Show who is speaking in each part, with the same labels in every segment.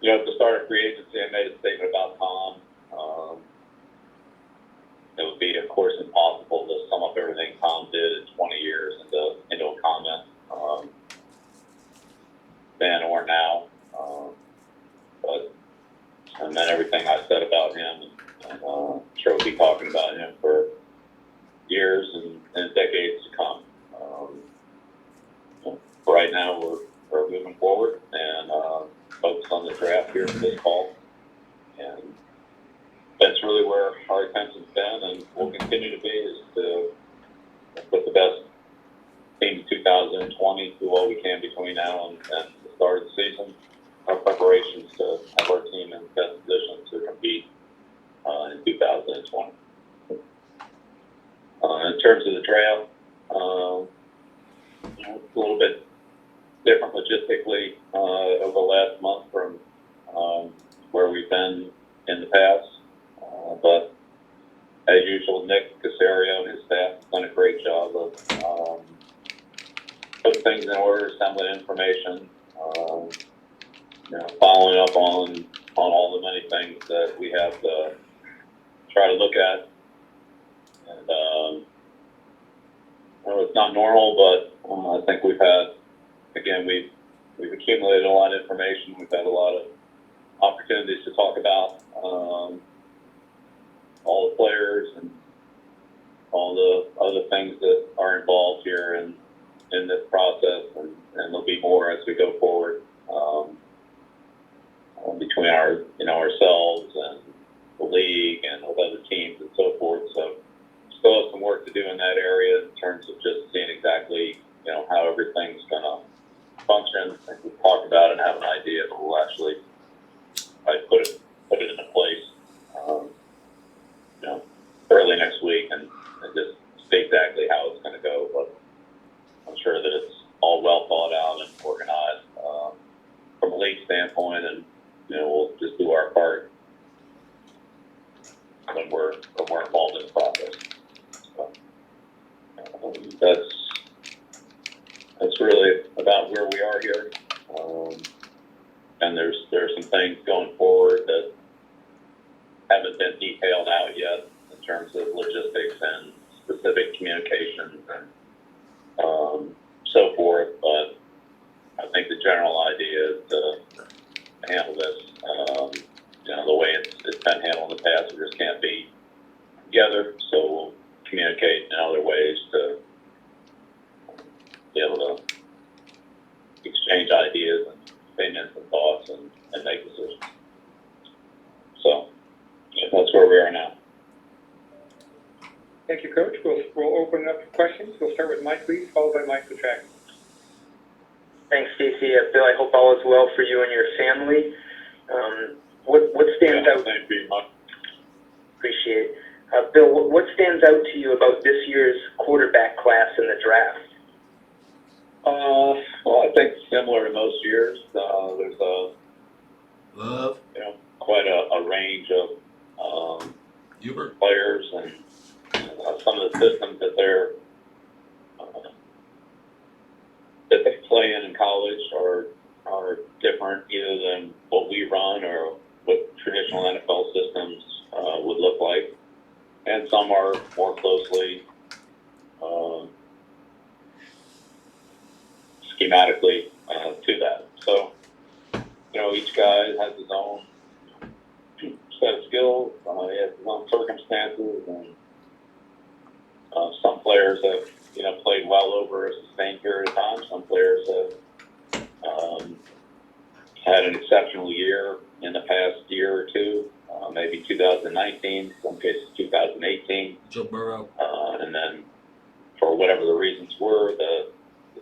Speaker 1: At the start of free agency, I made a statement about Tom. It would be, of course, impossible to sum up everything Tom did in 20 years into a comment, then or now. But and then everything I said about him, and I'm sure we'll be talking about him for years and decades to come. Right now, we're moving forward and focused on the draft here this fall, and that's really where our attention's been and will continue to be, is to put the best team in 2020, do all we can between now and the start of the season. Our preparations to have our team in the best position to compete in 2020. In terms of the draft, a little bit different logistically over the last month from where we've been in the past. But as usual, Nick Casario and his staff have done a great job of putting things in order, assembling information, following up on all the many things that we have to try to look at. And it's not normal, but I think we've accumulated a lot of information. We've had a lot of opportunities to talk about all the players and all the other things that are involved here in this process, and there'll be more as we go forward between ourselves and the league and with other teams and so forth. So still have some work to do in that area in terms of just seeing exactly how everything's going to function. I think we've talked about it and have an idea, but we'll actually put it into place early next week and just see exactly how it's going to go. But I'm sure that it's all well thought out and organized from a league standpoint, and we'll just do our part when we're involved in the process. So, that's really about where we are here. And there's some things going forward that haven't been detailed out yet in terms of logistics and specific communications and so forth. But I think the general idea is to handle this the way it's been handled in the past. We just can't be together, so we'll communicate in other ways to be able to exchange ideas and opinions and thoughts and make decisions. So that's where we are now.
Speaker 2: Thank you, Coach. We'll open up for questions. We'll start with Mike, please, followed by Mike Petracki.
Speaker 3: Thanks, Stacy. Bill, I hope all is well for you and your family. What stands out?
Speaker 1: Thank you, Mike.
Speaker 3: Appreciate it. Bill, what stands out to you about this year's quarterback class in the draft?
Speaker 1: Well, I think similar to most years, there's quite a range of players, and some of the systems that they play in college are different either than what we run or what traditional NFL systems would look like, and some are more closely schematically to that. So, each guy has his own set of skills, he has his own circumstances, and some players have, played well over a sustained period of time. Some players have had an exceptional year in the past year or two, maybe 2019, some cases 2018.
Speaker 4: Joe Burrow.
Speaker 1: And then, for whatever the reasons were, the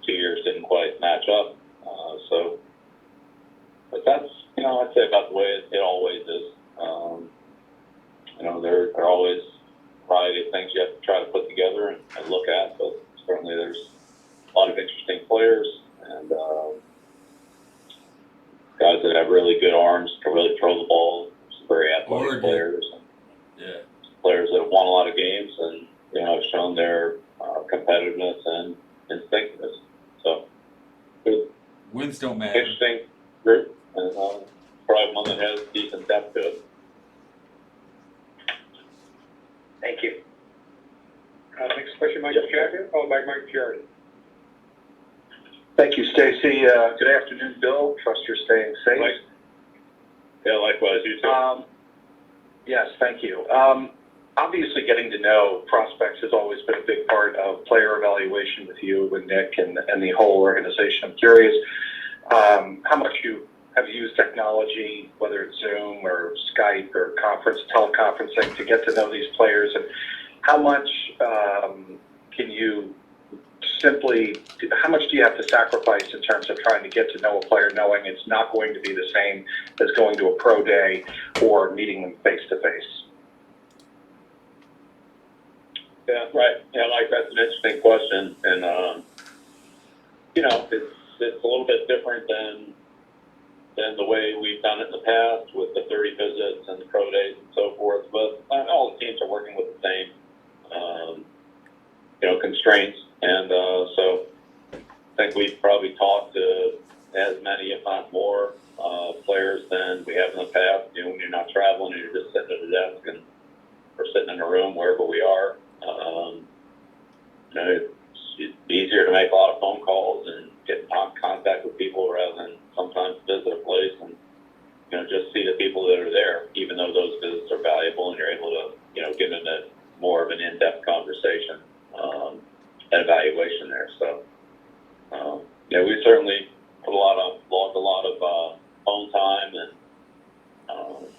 Speaker 1: 2 years didn't quite match up. But that's, I'd say about the way it always is. There are always a variety of things you have to try to put together and look at, but certainly there's a lot of interesting players and guys that have really good arms, can really throw the ball, some very athletic players, and players that have won a lot of games and have shown their competitiveness and instinctiveness. So,
Speaker 4: wins don't matter.
Speaker 1: Interesting group, and probably one that has decent depth to it.
Speaker 3: Thank you.
Speaker 2: Next question, Michael Tracker, followed by Mike Giardi.
Speaker 4: Thank you, Stacy. Good afternoon, Bill. Trust you're staying safe.
Speaker 1: Yeah, likewise, you too.
Speaker 4: Yes, thank you. Obviously, getting to know prospects has always been a big part of player evaluation with you and Nick and the whole organization. I'm curious how much you have used technology, whether it's Zoom or Skype or teleconferencing, to get to know these players, and how much can you how much do you have to sacrifice in terms of trying to get to know a player, knowing it's not going to be the same as going to a pro day or meeting them face to face?
Speaker 1: Yeah, right. Yeah, Mike, that's an interesting question, and you know, it's a little bit different than the way we've done it in the past with the 30 visits and the pro days and so forth. But all the teams are working with the same, constraints, and so I think we've probably talked to as many, if not more, players than we have in the past. You know, when you're not traveling and you're just sitting at a desk and or sitting in a room wherever we are. It's easier to make a lot of phone calls and get in contact with people rather than sometimes visit a place and, just see the people that are there, even though those visits are valuable and you're able to, get into more of an in-depth conversation and evaluation there. So, we certainly logged a lot of phone time and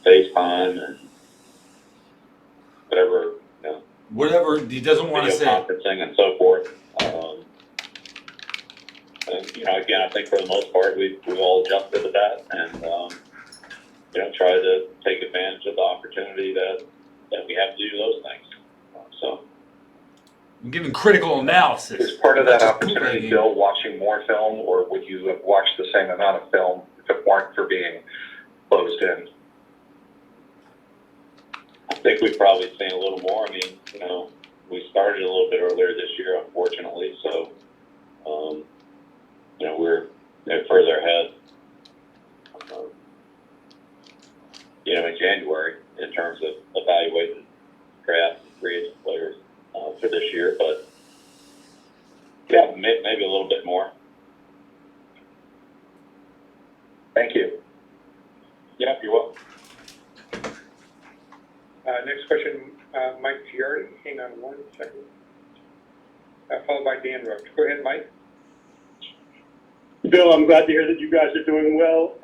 Speaker 1: FaceTime and
Speaker 5: whatever he doesn't want to
Speaker 1: video
Speaker 5: say.
Speaker 1: conferencing and so forth. And, again, I think for the most part, we've all adjusted to that and, try to take advantage of the opportunity that we have to do those things. So,
Speaker 5: I'm giving critical analysis.
Speaker 4: Is part of
Speaker 5: not
Speaker 4: that
Speaker 5: just
Speaker 4: opportunity,
Speaker 5: bootlegging.
Speaker 4: Bill, watching more film, or would you have watched the same amount of film if it weren't for being closed in?
Speaker 1: I think we've probably seen a little more. I mean, we started a little bit earlier this year, unfortunately, so, we're further ahead, in January in terms of evaluating draft and free agent players for this year, but yeah, maybe a little bit more.
Speaker 4: Thank you.
Speaker 1: Yeah, you're welcome.
Speaker 2: Next question, Mike Giardi. Hang on one second. Followed by Dan Roach. Go ahead, Mike.
Speaker 6: Bill, I'm glad to hear that you guys are doing well.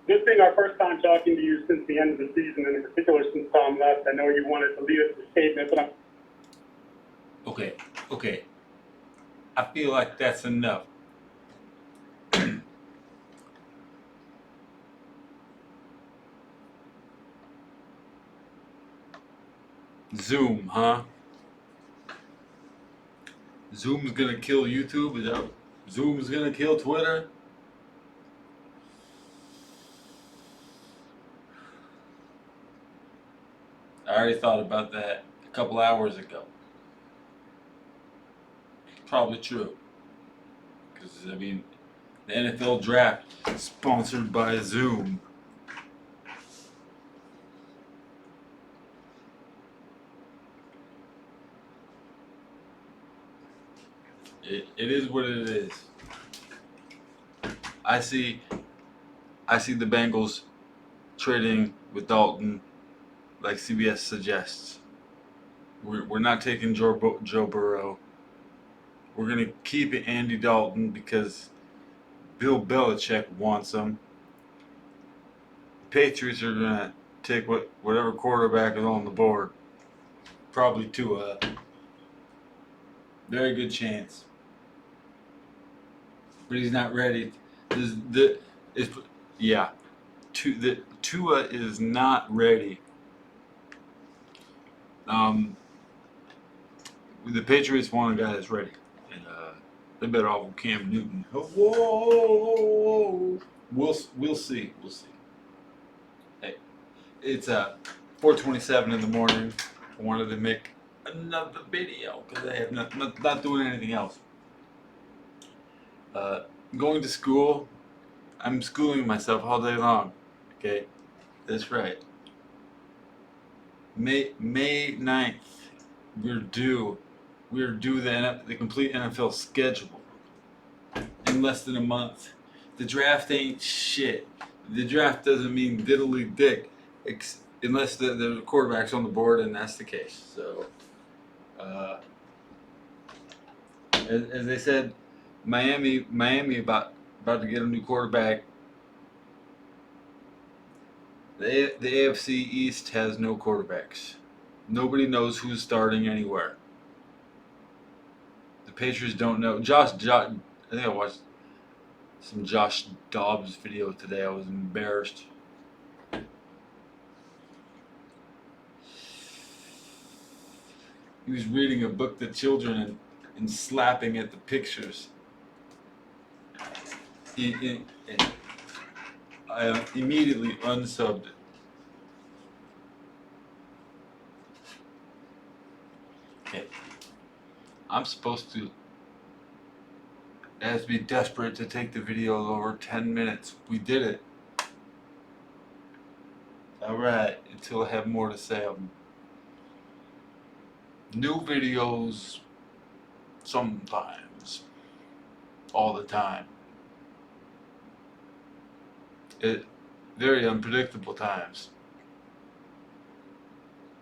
Speaker 6: This being our first time talking to you since the end of the season, and in particular since Tom left, I know you wanted to lead us with a statement, but
Speaker 5: Okay. I feel like that's enough. Zoom, huh? Zoom's gonna kill YouTube? Is that Zoom's gonna kill Twitter? I already thought about that a couple hours ago. Probably true. Because, the NFL draft is sponsored by Zoom. It is what it is. I see the Bengals trading with Dalton like CBS suggests. We're not taking Joe Burrow. We're going to keep Andy Dalton because Bill Belichick wants him. The Patriots are going to take whatever quarterback is on the board. Probably Tua. Very good chance. But he's not ready. Tua is not ready. The Patriots want a guy that's ready, and they better off with Cam Newton. Whoa! We'll see. Hey, it's 4:27 in the morning. I wanted to make another video because I have not doing anything else. Going to school. I'm schooling myself all day long. Okay, that's right. May 9th, we're due the complete NFL schedule in less than a month. The draft ain't shit. The draft doesn't mean diddly dick, unless the quarterback's on the board, and that's the case. So, as they said, Miami about to get a new quarterback. The AFC East has no quarterbacks. Nobody knows who's starting anywhere. The Patriots don't know. I think I watched some Josh Dobbs video today. I was embarrassed. He was reading a book to children and slapping at the pictures. I immediately unsubbed it. Okay. I'm supposed to. It has to be desperate to take the video over 10 minutes. We did it. Alright, until I have more to say. New videos sometimes. All the time. Very unpredictable times.